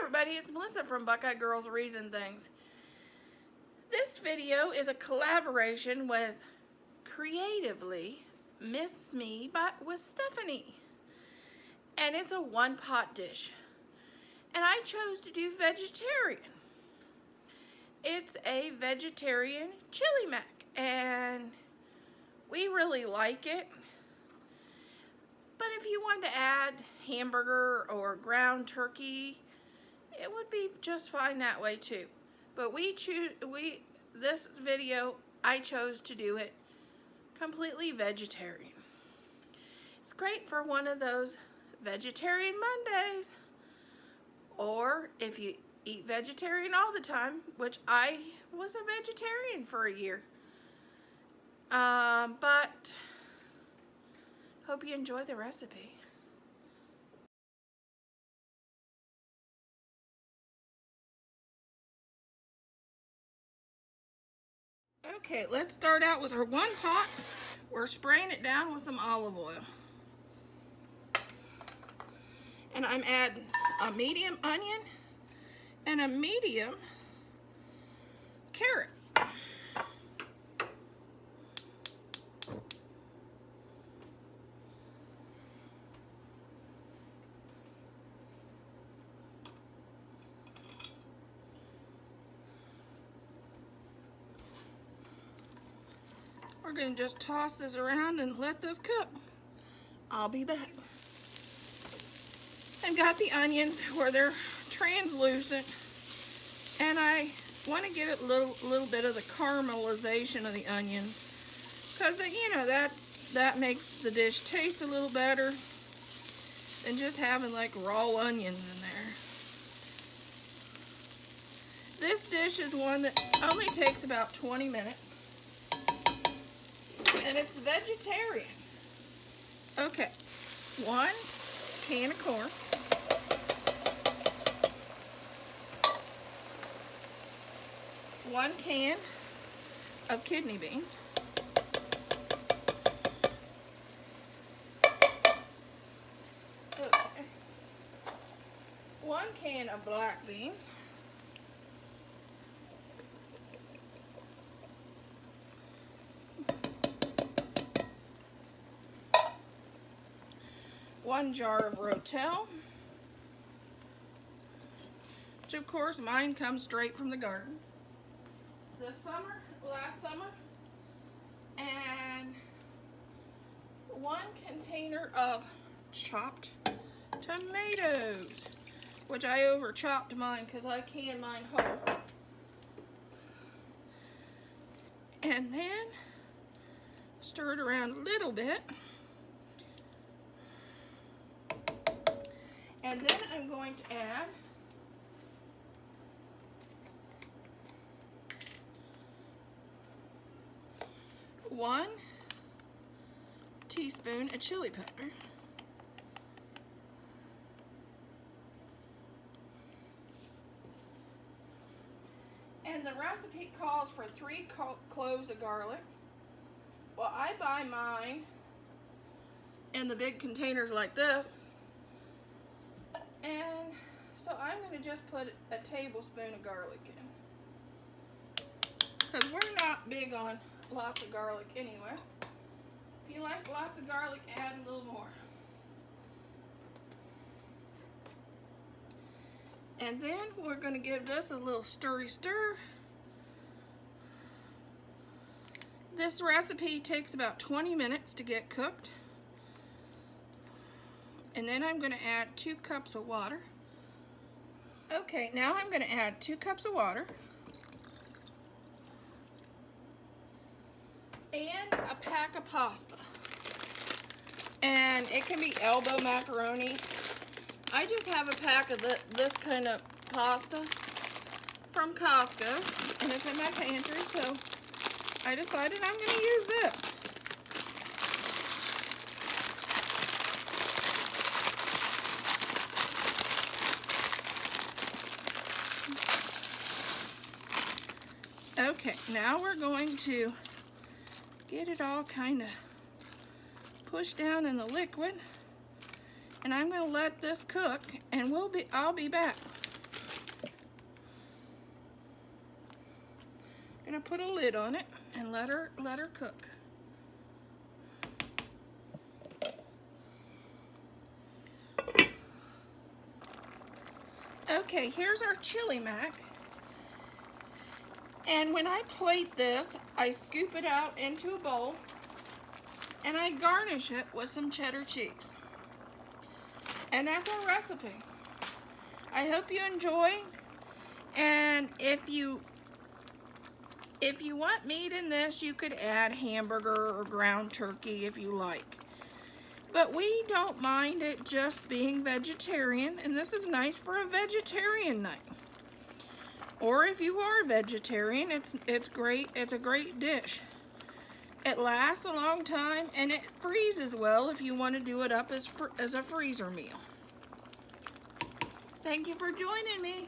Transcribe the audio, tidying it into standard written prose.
everybody, it's Melissa from Buckeye Girls Reason Things. This video is a collaboration with Creatively Miss Me with Stephanie. And it's a one-pot dish. And I chose to do vegetarian. It's a vegetarian chili mac. And we really like it. But if you want to add hamburger or ground turkey, it would be just fine that way too. But this video, I chose to do it completely vegetarian. It's great for one of those vegetarian Mondays. Or if you eat vegetarian all the time, which I was a vegetarian for a year. But hope you enjoy the recipe. Okay, let's start out with our one pot. We're spraying it down with some olive oil. And I'm adding a medium onion and a medium carrot. We're going to just toss this around and let this cook. I'll be back. I've got the onions where they're translucent, and I want to get a little bit of the caramelization of the onions, because that makes the dish taste a little better than just having like raw onions in there. This dish is one that only takes about 20 minutes. And it's vegetarian. Okay, 1 can of corn. 1 can of kidney beans. Okay. 1 can of black beans. 1 jar of rotel, which of course mine comes straight from the garden last summer, and 1 container of chopped tomatoes, which I over chopped mine because I can mine whole. And then stir it around a little bit. And then I'm going to add one teaspoon of chili powder. And the recipe calls for 3 cloves of garlic. Well, I buy mine in the big containers like this. And so I'm going to just put a tablespoon of garlic in, because we're not big on lots of garlic anyway. If you like lots of garlic, add a little more. And then we're going to give this a little stir. This recipe takes about 20 minutes to get cooked. And then I'm going to add 2 cups of water. Okay, now I'm going to add 2 cups of water. And a pack of pasta. And it can be elbow macaroni. I just have a pack of this kind of pasta from Costco. And it's in my pantry, so I decided I'm going to use this. Okay, now we're going to get it all kind of pushed down in the liquid, and I'm going to let this cook, and I'll be back. Gonna put a lid on it and let her cook. Okay, here's our chili mac. And when I plate this, I scoop it out into a bowl and I garnish it with some cheddar cheese. And that's our recipe. I hope you enjoy. And if you want meat in this, you could add hamburger or ground turkey if you like. But we don't mind it just being vegetarian, and this is nice for a vegetarian night. Or if you are a vegetarian, it's great. It's a great dish. It lasts a long time, and it freezes well if you want to do it up as a freezer meal. Thank you for joining me.